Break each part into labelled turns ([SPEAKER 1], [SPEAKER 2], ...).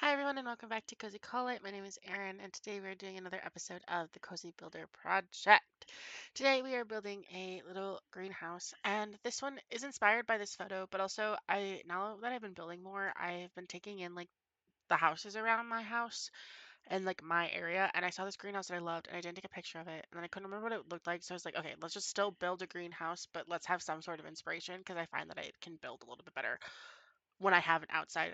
[SPEAKER 1] Hi everyone and welcome back to Cozy Call It. My name is Erin and today we're doing another episode of the Cozy Builder Project. Today we are building a little greenhouse and this one is inspired by this photo, but also now that I've been building more, I've been taking in like the houses around my house and like my area, and I saw this greenhouse that I loved and I didn't take a picture of it and then I couldn't remember what it looked like, so I was like, okay, let's just still build a greenhouse, but let's have some sort of inspiration because I find that I can build a little bit better when I have an outside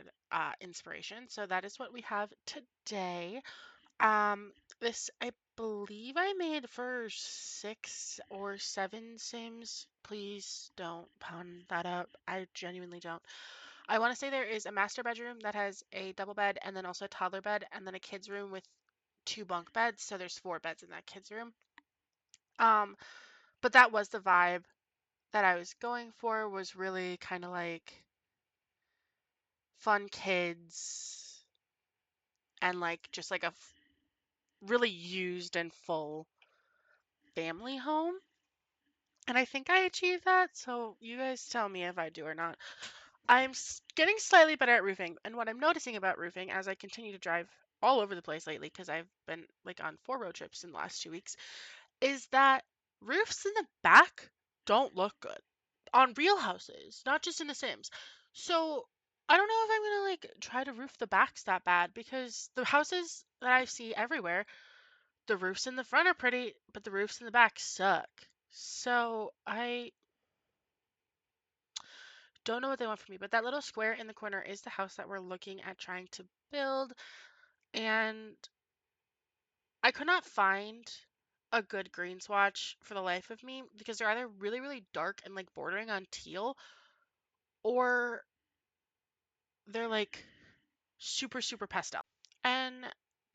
[SPEAKER 1] inspiration. So that is what we have today. This I believe I made for 6 or 7 Sims. Please don't pound that up. I genuinely don't. I want to say there is a master bedroom that has a double bed and then also a toddler bed and then a kid's room with 2 bunk beds. So there's 4 beds in that kid's room. Um, but that was the vibe that I was going for, was really kind of like fun kids and like just like a really used and full family home. And I think I achieved that. So you guys tell me if I do or not. I'm getting slightly better at roofing. And what I'm noticing about roofing as I continue to drive all over the place lately, because I've been like on 4 road trips in the last 2 weeks, is that roofs in the back don't look good on real houses, not just in The Sims. So I don't know if I'm gonna like try to roof the backs that bad because the houses that I see everywhere, the roofs in the front are pretty, but the roofs in the back suck. So I don't know what they want from me, but that little square in the corner is the house that we're looking at trying to build. And I could not find a good green swatch for the life of me because they're either really, really dark and like bordering on teal, or they're like super, super pastel. And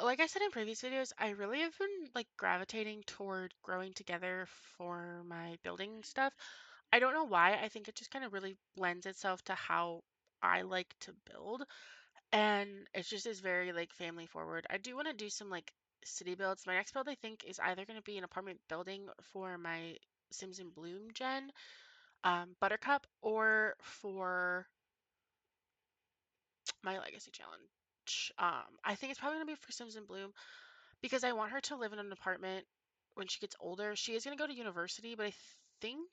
[SPEAKER 1] like I said in previous videos, I really have been like gravitating toward growing together for my building stuff. I don't know why. I think it just kind of really lends itself to how I like to build. And it just is very like family forward. I do want to do some like city builds. My next build I think is either going to be an apartment building for my Sims in Bloom gen, Buttercup, or for my Legacy Challenge. I think it's probably going to be for Sims in Bloom because I want her to live in an apartment when she gets older. She is going to go to university, but I think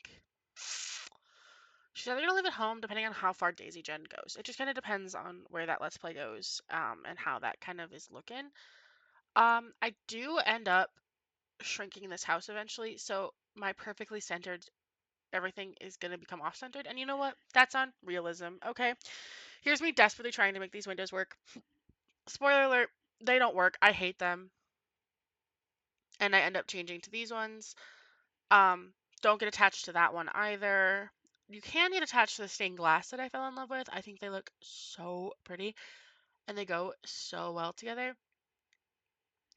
[SPEAKER 1] she's either going to live at home, depending on how far Daisy Gen goes. It just kind of depends on where that Let's Play goes, and how that kind of is looking. I do end up shrinking this house eventually, so my perfectly centered everything is going to become off-centered. And you know what? That's on realism, okay? Here's me desperately trying to make these windows work. Spoiler alert, they don't work. I hate them. And I end up changing to these ones. Um, don't get attached to that one either. You can get attached to the stained glass that I fell in love with. I think they look so pretty and they go so well together.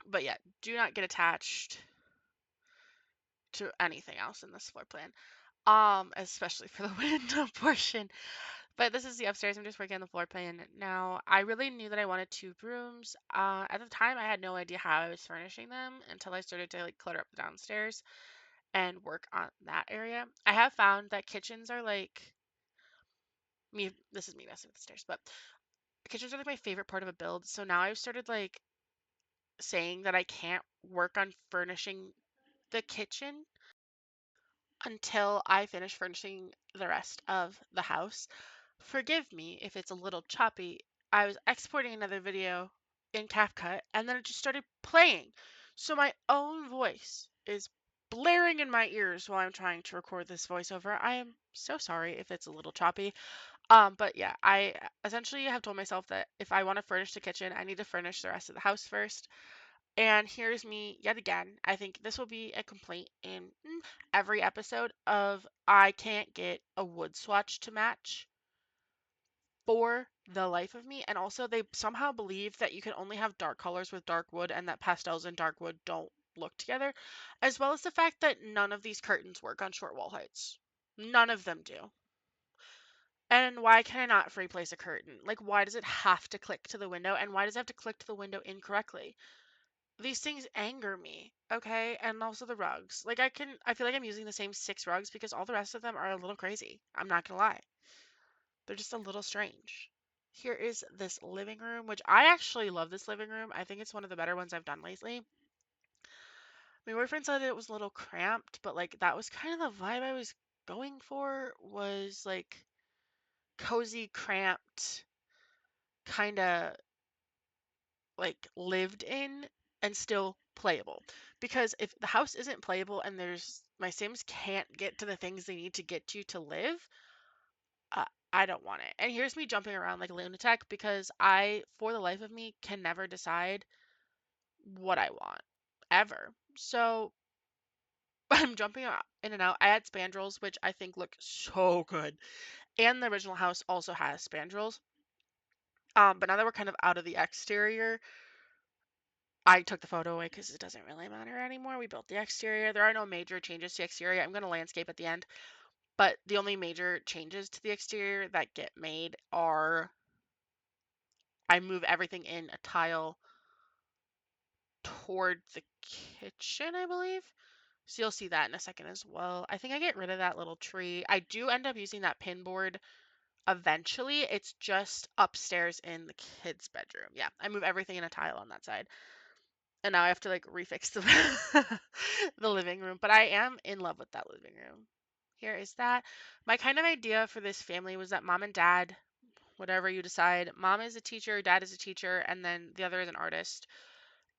[SPEAKER 1] But yeah, do not get attached to anything else in this floor plan. Especially for the window portion. But this is the upstairs. I'm just working on the floor plan now. I really knew that I wanted 2 rooms. At the time, I had no idea how I was furnishing them until I started to like clutter up the downstairs and work on that area. I have found that kitchens are like me. This is me messing with the stairs, but kitchens are like my favorite part of a build. So now I've started like saying that I can't work on furnishing the kitchen until I finish furnishing the rest of the house. Forgive me if it's a little choppy. I was exporting another video in CapCut and then it just started playing. So my own voice is blaring in my ears while I'm trying to record this voiceover. I am so sorry if it's a little choppy. But yeah, I essentially have told myself that if I want to furnish the kitchen, I need to furnish the rest of the house first. And here's me yet again. I think this will be a complaint in every episode of I can't get a wood swatch to match for the life of me. And also, they somehow believe that you can only have dark colors with dark wood and that pastels and dark wood don't look together, as well as the fact that none of these curtains work on short wall heights. None of them do. And why can I not free place a curtain? Like, why does it have to click to the window? And why does it have to click to the window incorrectly? These things anger me, okay? And also the rugs. Like, I feel like I'm using the same 6 rugs because all the rest of them are a little crazy. I'm not gonna lie. They're just a little strange. Here is this living room, which I actually love this living room. I think it's one of the better ones I've done lately. My boyfriend said it was a little cramped, but like that was kind of the vibe I was going for was like cozy, cramped, kind of like lived in and still playable. Because if the house isn't playable and there's my Sims can't get to the things they need to get to live, uh, I don't want it. And here's me jumping around like a lunatic because I, for the life of me, can never decide what I want ever. So I'm jumping in and out. I had spandrels, which I think look so good. And the original house also has spandrels. But now that we're kind of out of the exterior, I took the photo away because it doesn't really matter anymore. We built the exterior. There are no major changes to the exterior. I'm going to landscape at the end. But the only major changes to the exterior that get made are I move everything in a tile toward the kitchen, I believe. So you'll see that in a second as well. I think I get rid of that little tree. I do end up using that pin board eventually. It's just upstairs in the kids' bedroom. Yeah, I move everything in a tile on that side. And now I have to like refix the the living room, but I am in love with that living room. Here is that. My kind of idea for this family was that mom and dad, whatever you decide, mom is a teacher, dad is a teacher, and then the other is an artist.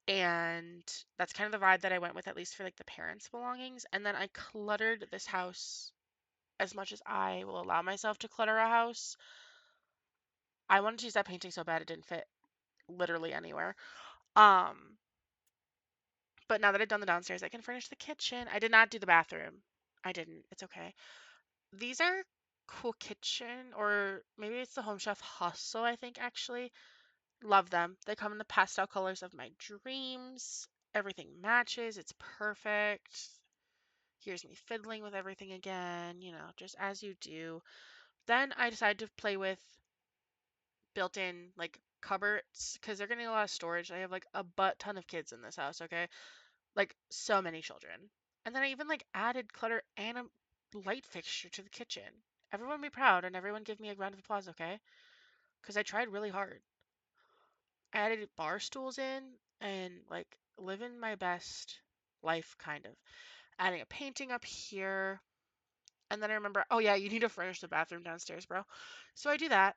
[SPEAKER 1] And that's kind of the vibe that I went with, at least for like the parents' belongings. And then I cluttered this house as much as I will allow myself to clutter a house. I wanted to use that painting so bad it didn't fit literally anywhere. Um, but now that I've done the downstairs, I can furnish the kitchen. I did not do the bathroom. I didn't. It's okay. These are cool kitchen, or maybe it's the Home Chef Hustle, I think, actually. Love them. They come in the pastel colors of my dreams. Everything matches. It's perfect. Here's me fiddling with everything again, just as you do. Then I decided to play with built-in like cupboards because they're getting a lot of storage. I have like a butt ton of kids in this house, okay? Like so many children. And then I even like added clutter and a light fixture to the kitchen. Everyone be proud and everyone give me a round of applause, okay? Because I tried really hard. I added bar stools in and like living my best life kind of. Adding a painting up here. And then I remember, oh yeah, you need to furnish the bathroom downstairs, bro. So I do that.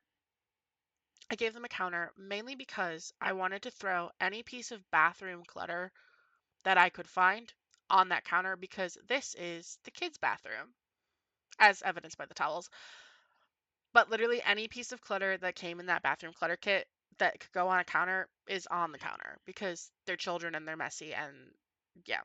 [SPEAKER 1] I gave them a counter mainly because I wanted to throw any piece of bathroom clutter that I could find on that counter because this is the kids' bathroom, as evidenced by the towels. But literally any piece of clutter that came in that bathroom clutter kit that could go on a counter is on the counter because they're children and they're messy and yeah.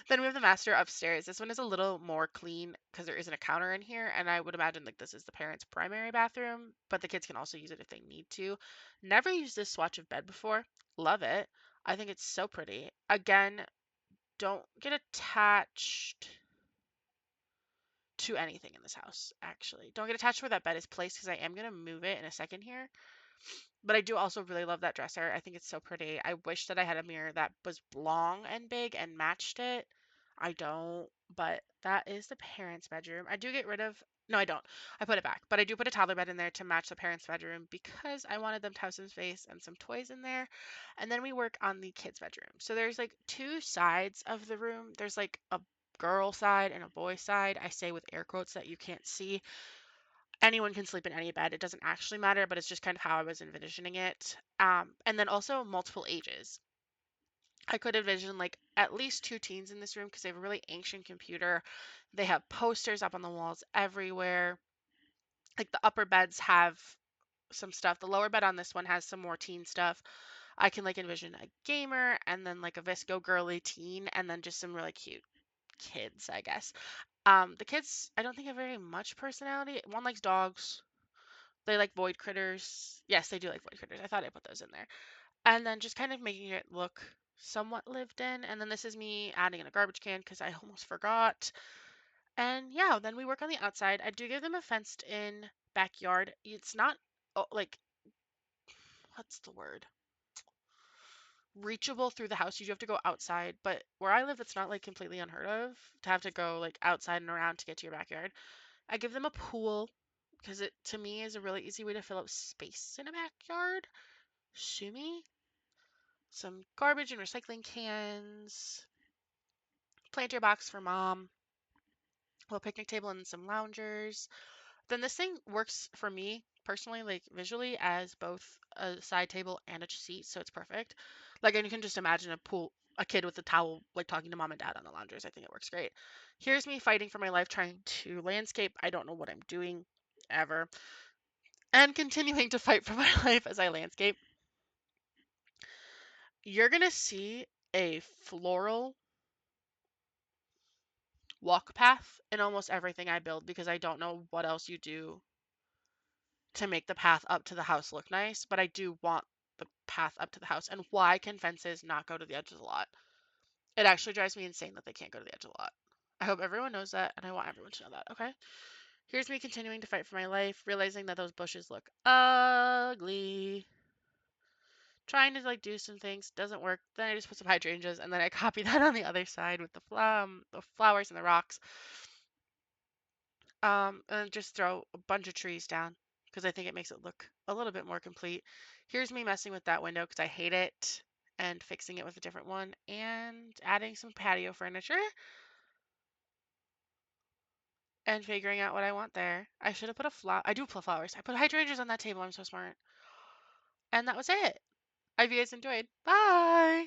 [SPEAKER 1] Then we have the master upstairs. This one is a little more clean because there isn't a counter in here, and I would imagine like this is the parents' primary bathroom, but the kids can also use it if they need to. Never used this swatch of bed before. Love it. I think it's so pretty. Again, don't get attached to anything in this house, actually. Don't get attached to where that bed is placed because I am going to move it in a second here. But I do also really love that dresser. I think it's so pretty. I wish that I had a mirror that was long and big and matched it. I don't, but that is the parents' bedroom. I do get rid of, no, I don't. I put it back, but I do put a toddler bed in there to match the parents' bedroom because I wanted them to have some space and some toys in there. And then we work on the kids' bedroom. So there's like two sides of the room. There's like a girl side and a boy side. I say with air quotes that you can't see. Anyone can sleep in any bed. It doesn't actually matter, but it's just kind of how I was envisioning it. And then also multiple ages. I could envision like at least two teens in this room because they have a really ancient computer. They have posters up on the walls everywhere. Like the upper beds have some stuff. The lower bed on this one has some more teen stuff. I can like envision a gamer and then like a Visco girly teen and then just some really cute kids, I guess. The kids I don't think have very much personality. One likes dogs. They like void critters. Yes, they do like void critters. I thought I put those in there. And then just kind of making it look somewhat lived in. And then this is me adding in a garbage can because I almost forgot. And yeah, then we work on the outside. I do give them a fenced in backyard. It's not like, what's the word? Reachable through the house. You do have to go outside. But where I live, it's not like completely unheard of to have to go like outside and around to get to your backyard. I give them a pool because it to me is a really easy way to fill up space in a backyard. Sue me. Some garbage and recycling cans, planter box for mom, a little picnic table and some loungers. Then this thing works for me personally, like visually, as both a side table and a seat, so it's perfect. Like, and you can just imagine a kid with a towel, like talking to mom and dad on the loungers. I think it works great. Here's me fighting for my life, trying to landscape. I don't know what I'm doing ever, and continuing to fight for my life as I landscape. You're gonna see a floral walk path in almost everything I build because I don't know what else you do to make the path up to the house look nice, but I do want the path up to the house. And why can fences not go to the edge of the lot? It actually drives me insane that they can't go to the edge of the lot. I hope everyone knows that, and I want everyone to know that, okay? Here's me continuing to fight for my life, realizing that those bushes look ugly. Trying to like do some things, doesn't work. Then I just put some hydrangeas, and then I copy that on the other side with the flowers and the rocks. And just throw a bunch of trees down because I think it makes it look a little bit more complete. Here's me messing with that window because I hate it and fixing it with a different one and adding some patio furniture and figuring out what I want there. I should have put a flower. I do put flowers. I put hydrangeas on that table. I'm so smart. And that was it. I hope you guys enjoyed. Bye.